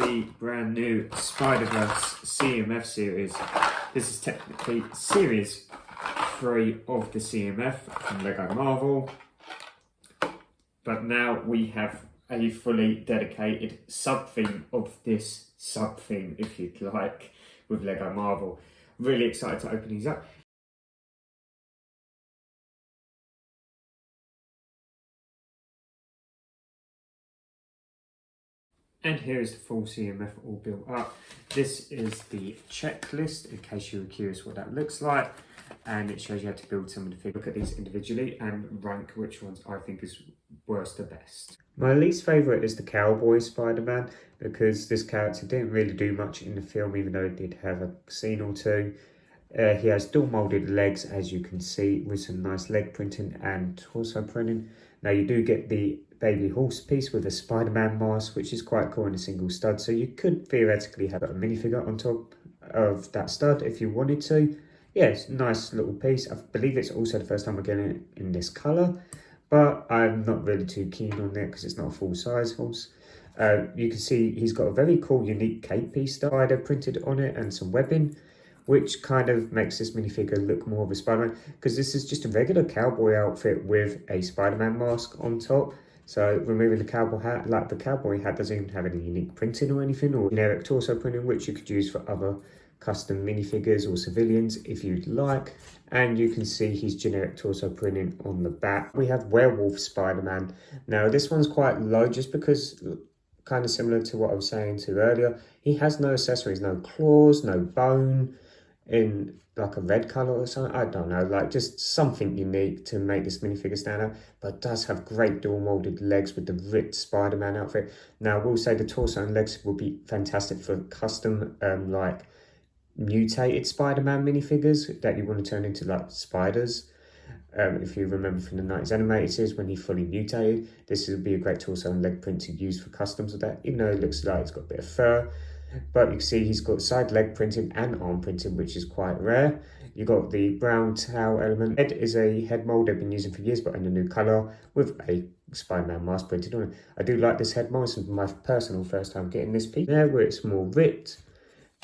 the brand new Spiderverse CMF series. This is technically series 3 of the CMF from Lego Marvel, but now we have a fully dedicated sub-theme of this sub-theme, if you'd like, with Lego Marvel. Really excited to open these up. And here is the full CMF all built up. This is the checklist, in case you were curious what that looks like. And it shows you how to build some of the figures. Look at these individually and rank which ones I think is worst to best. My least favourite is the cowboy Spider-Man, because this character didn't really do much in the film, even though it did have a scene or two. He has dual moulded legs, as you can see, with some nice leg printing and torso printing. Now you do get the baby horse piece with a Spider-Man mask, which is quite cool in a single stud. So you could theoretically have a minifigure on top of that stud if you wanted to. Yeah, it's a nice little piece. I believe it's also the first time we're getting it in this colour, but I'm not really too keen on it because it's not a full-size horse. You can see he's got a very cool, unique cape piece spider printed on it and some webbing, which kind of makes this minifigure look more of a Spider-Man, because this is just a regular cowboy outfit with a Spider-Man mask on top. So removing the cowboy hat, like the cowboy hat doesn't even have any unique printing or anything, or generic torso printing, which you could use for other custom minifigures or civilians if you'd like. And you can see his generic torso printing on the back. We have Werewolf Spider-Man. Now this one's quite low just because, kind of similar to what I was saying to earlier, he has no accessories, no claws, no bone, in like a red colour or something. I don't know, like just something unique to make this minifigure stand out, but it does have great dual moulded legs with the ripped Spider-Man outfit. Now I will say the torso and legs will be fantastic for custom like mutated Spider-Man minifigures that you want to turn into like spiders. If you remember from the 90s animated series, when he fully mutated, this would be a great torso and leg print to use for customs of that, even though it looks like it's got a bit of fur. But you can see he's got side leg printing and arm printing, which is quite rare. You got the brown towel element. Head is a head mold they've been using for years, but in a new colour with a Spider-Man mask printed on it. I do like this head mold. This is my personal first time getting this piece. There, where it's more ripped,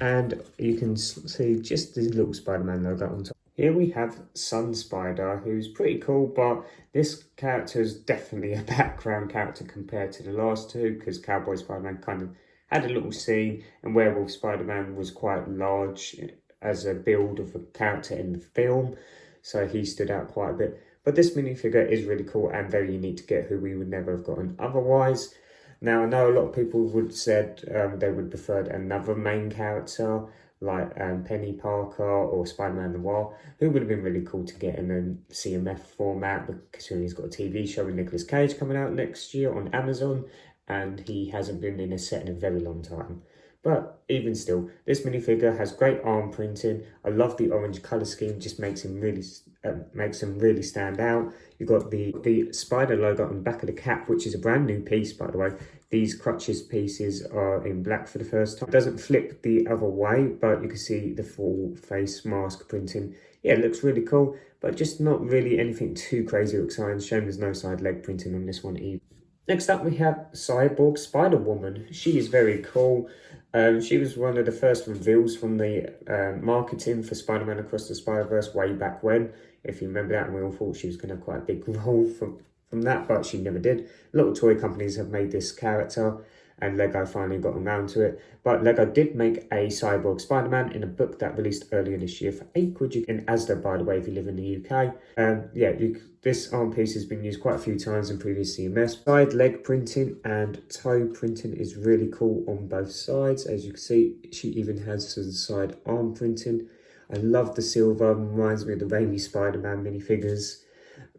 and you can see just the little Spider-Man logo on top. Here we have Sun Spider, who's pretty cool, but this character is definitely a background character compared to the last two, because Cowboy Spider-Man kind of had a little scene, and Werewolf Spider-Man was quite large as a build of a character in the film, so he stood out quite a bit. But this minifigure is really cool and very unique to get, who we would never have gotten otherwise. Now, I know a lot of people would have said they would prefer another main character, like Penny Parker or Spider-Man Noir, who would have been really cool to get in a CMF format, considering he's got a TV show with Nicolas Cage coming out next year on Amazon, and he hasn't been in a set in a very long time. But even still, this minifigure has great arm printing. I love the orange colour scheme, just makes him really stand out. You've got the spider logo on the back of the cap, which is a brand new piece, by the way. These crutches pieces are in black for the first time. It doesn't flip the other way, but you can see the full face mask printing. Yeah, it looks really cool, but just not really anything too crazy or exciting. Shame there's no side leg printing on this one either. Next up, we have Cyborg Spider-Woman. She is very cool. She was one of the first reveals from the marketing for Spider-Man Across the Spider-Verse way back when, if you remember that, and we all thought she was going to have quite a big role from that, but she never did. A lot of toy companies have made this character, and Lego finally got around to it. But Lego did make a Cyborg Spider-Man in a book that released earlier this year for £8 in Asda, by the way, if you live in the UK. Yeah, this arm piece has been used quite a few times in previous CMS. Side leg printing and toe printing is really cool on both sides. As you can see, she even has some side arm printing. I love the silver, reminds me of the Raimi Spider-Man minifigures.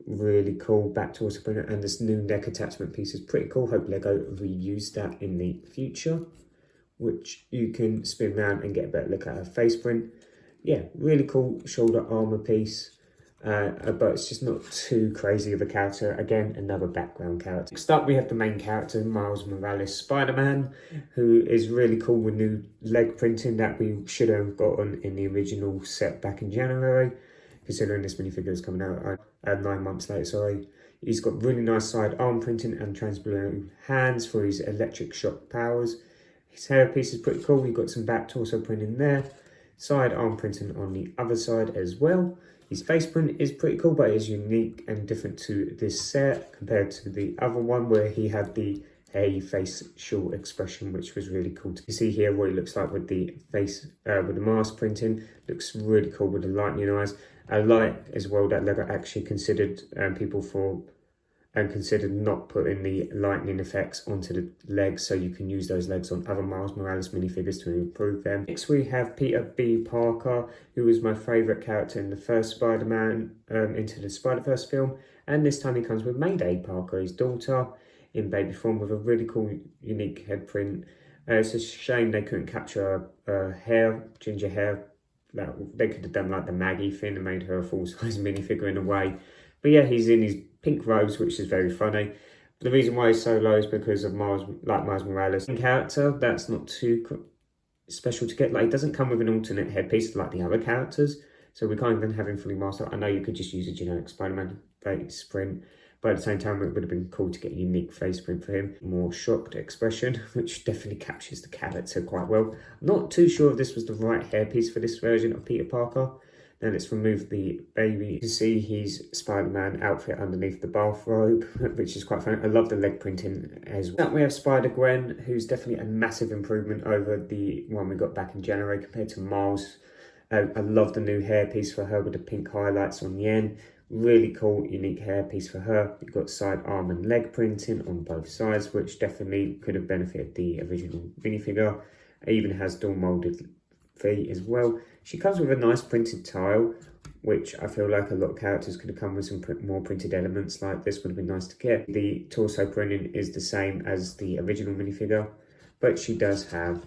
Really cool back torso printer, and this new neck attachment piece is pretty cool. Hope Lego reuse that in the future, which you can spin around and get a better look at her face print. Yeah, really cool shoulder armor piece, but it's just not too crazy of a character. Again, another background character. Next up, we have the main character, Miles Morales Spider-Man, who is really cool with new leg printing that we should have gotten in the original set back in January, considering this minifigure is coming out 9 months later, sorry. He's got really nice side arm printing and transparent hands for his electric shock powers. His hairpiece is pretty cool. You've got some back torso print in there, side arm printing on the other side as well. His face print is pretty cool, but it is unique and different to this set compared to the other one where he had the facial expression, which was really cool. You see here what he looks like with the face, with the mask printing. Looks really cool with the lightning eyes. I like as well that Lego actually considered considered not putting the lightning effects onto the legs, so you can use those legs on other Miles Morales minifigures to improve them. Next we have Peter B. Parker, who was my favourite character in the first Spider-Man Into the Spiderverse film, and this time he comes with Mayday Parker, his daughter, in baby form with a really cool, unique head print. It's a shame they couldn't capture her hair, ginger hair. They could have done like the Maggie thing and made her a full-size minifigure in a way. But yeah, he's in his pink robes, which is very funny. The reason why he's so low is because of Miles Morales' character. That's not too special to get. Like, it doesn't come with an alternate headpiece like the other characters, so we can't even have him fully masked up. I know you could just use a generic Spider-Man face print, but at the same time, it would have been cool to get a unique face print for him. More shocked expression, which definitely captures the character quite well. I'm not too sure if this was the right hairpiece for this version of Peter Parker. Now let's remove the baby. You can see his Spider-Man outfit underneath the bathrobe, which is quite funny. I love the leg printing as well. Now we have Spider-Gwen, who's definitely a massive improvement over the one we got back in January compared to Miles. I love the new hairpiece for her with the pink highlights on the end. Really cool, unique hairpiece for her. You've got side arm and leg printing on both sides, which definitely could have benefited the original minifigure. It even has dual molded feet as well. She comes with a nice printed tile, which I feel like a lot of characters could have come with some more printed elements like this. Would have been nice to get. The torso printing is the same as the original minifigure, but she does have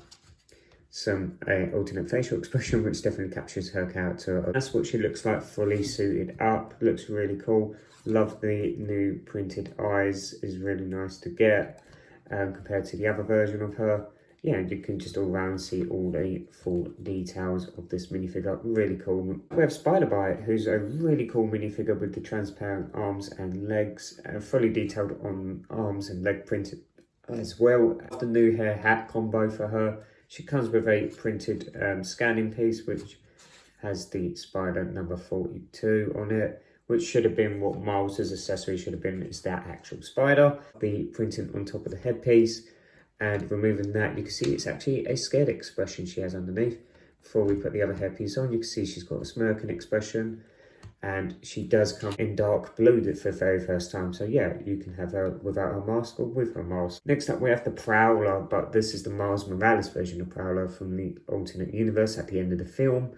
some alternate facial expression, which definitely captures her character. That's what she looks like fully suited up. Looks really cool. Love the new printed eyes. Is really nice to get compared to the other version of her. Yeah, you can just all round see all the full details of this minifigure. Really cool. We have Spider-Bite, who's a really cool minifigure with the transparent arms and legs, fully detailed on arms and leg printed as well. The new hair hat combo for her. She comes with a printed scanning piece, which has the Spider number 42 on it, which should have been what Miles' accessory should have been. It's that actual Spider. The printing on top of the headpiece. And removing that, you can see it's actually a scared expression she has underneath. Before we put the other hairpiece on, you can see she's got a smirking expression. And she does come in dark blue for the very first time. So yeah, you can have her without her mask or with her mask. Next up, we have the Prowler, but this is the Miles Morales version of Prowler from the alternate universe at the end of the film.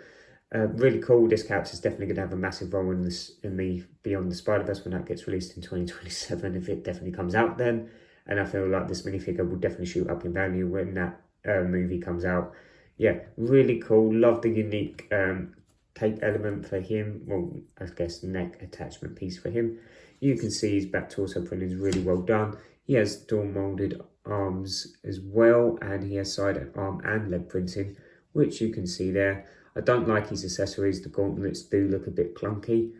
Really cool. This character is definitely going to have a massive role in the Beyond the Spider-Verse when that gets released in 2027, if it definitely comes out then. And I feel like this minifigure will definitely shoot up in value when that movie comes out. Yeah, really cool. Love the unique cape element for him. Well, I guess neck attachment piece for him. You can see his back torso printing is really well done. He has dual molded arms as well. And he has side arm and leg printing, which you can see there. I don't like his accessories. The gauntlets do look a bit clunky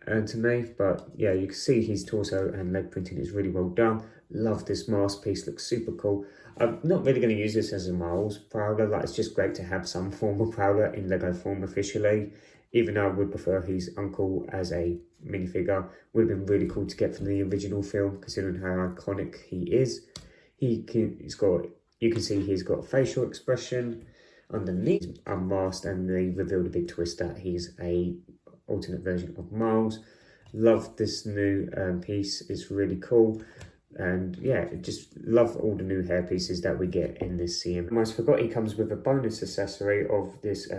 to me. But yeah, you can see his torso and leg printing is really well done. Love this mask piece, looks super cool. I'm not really going to use this as a Miles Prowler. Like, it's just great to have some form of Prowler in Lego form officially. Even though I would prefer his uncle as a minifigure. Would have been really cool to get from the original film, considering how iconic he is. You can see he's got a facial expression underneath, unmasked, and they revealed a big twist that he's a alternate version of Miles. Love this new piece. It's really cool. And yeah, just love all the new hair pieces that we get in this CM. I almost forgot he comes with a bonus accessory of this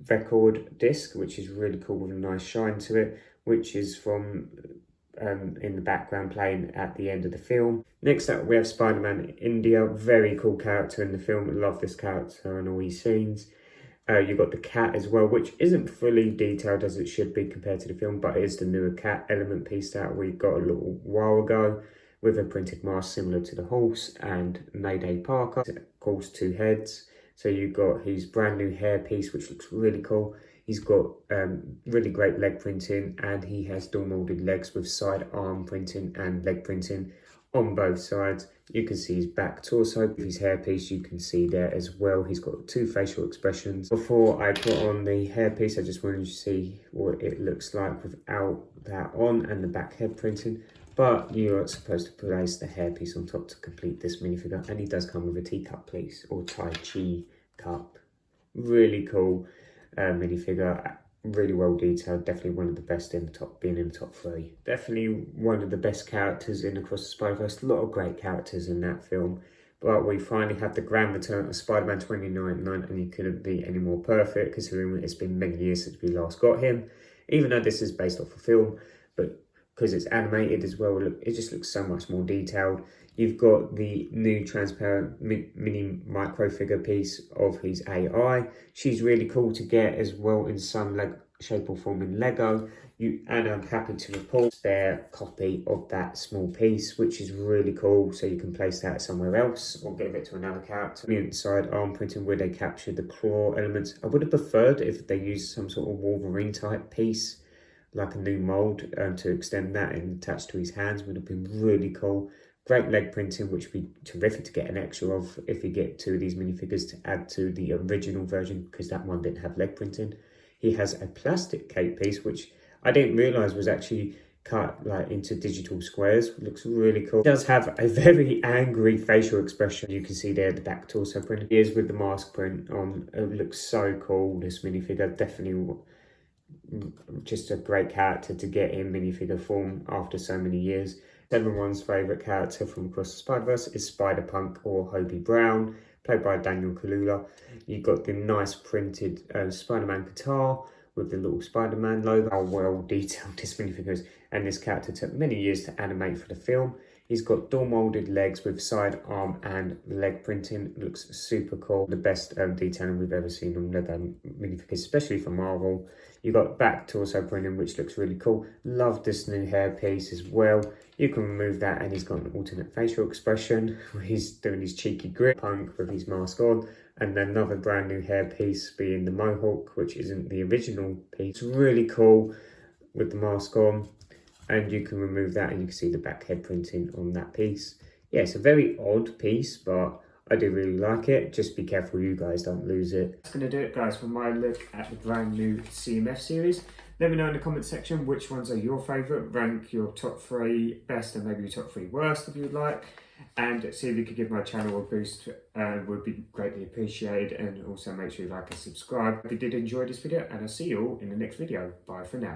record disc, which is really cool with a nice shine to it, which is from in the background playing at the end of the film. Next up, we have Spider-Man India. Very cool character in the film. Love this character and all his scenes. You've got the cat as well, which isn't fully detailed as it should be compared to the film, but it is the newer cat element piece that we got a little while ago, with a printed mask similar to the horse and Mayday Parker. Of course, two heads. So you've got his brand new hair piece, which looks really cool. He's got really great leg printing, and he has dual molded legs with side arm printing and leg printing on both sides. You can see his back torso, his hairpiece you can see there as well. He's got 2 facial expressions. Before I put on the hairpiece, I just wanted you to see what it looks like without that on and the back head printing. But you are supposed to place the hairpiece on top to complete this minifigure, and he does come with a teacup piece or Tai Chi cup. Really cool minifigure. Really well detailed, definitely one of the best in the top, being in the top 3. Definitely one of the best characters in Across the Spiderverse. A lot of great characters in that film. But we finally have the grand return of Spider-Man 2099, and he couldn't be any more perfect considering it's been many years since we last got him. Even though this is based off a film, but because it's animated as well, it just looks so much more detailed. You've got the new transparent mini micro figure piece of his AI. She's really cool to get as well in some shape or form in Lego. And I'm happy to report a spare copy of that small piece, which is really cool. So you can place that somewhere else or give it to another character. The inside arm printing where they captured the claw elements. I would have preferred if they used some sort of Wolverine type piece, like a new mold, to extend that and attach to his hands. Would have been really cool. Great leg printing, which would be terrific to get an extra of if we get 2 of these minifigures to add to the original version, because that one didn't have leg printing. He has a plastic cape piece, which I didn't realise was actually cut into digital squares. It looks really cool. It does have a very angry facial expression. You can see there the back torso print. He is with the mask print on. It looks so cool, this minifigure. Definitely just a great character to get in minifigure form after so many years. Everyone's favourite character from Across the Spider-Verse is Spider-Punk or Hobie Brown, played by Daniel Kaluuya. You've got the nice printed Spider-Man guitar with the little Spider-Man logo. How well detailed this minifigure is, and this character took many years to animate for the film. He's got door molded legs with side arm and leg printing. It looks super cool. The best detailing we've ever seen on Lego minifigures, especially for Marvel. You've got back torso printing, which looks really cool. Love this new hair piece as well. You can remove that, and he's got an alternate facial expression where he's doing his cheeky grit punk with his mask on. And then another brand new hair piece being the mohawk, which isn't the original piece. It's really cool with the mask on. And you can remove that, and you can see the back head printing on that piece. Yeah, it's a very odd piece, but I do really like it. Just be careful you guys don't lose it. That's going to do it, guys, for my look at the brand new CMF series. Let me know in the comment section which ones are your favourite. Rank your top 3 best and maybe your top 3 worst if you'd like. And see if you could give my channel a boost, would be greatly appreciated. And also make sure you like and subscribe if you did enjoy this video. And I'll see you all in the next video. Bye for now.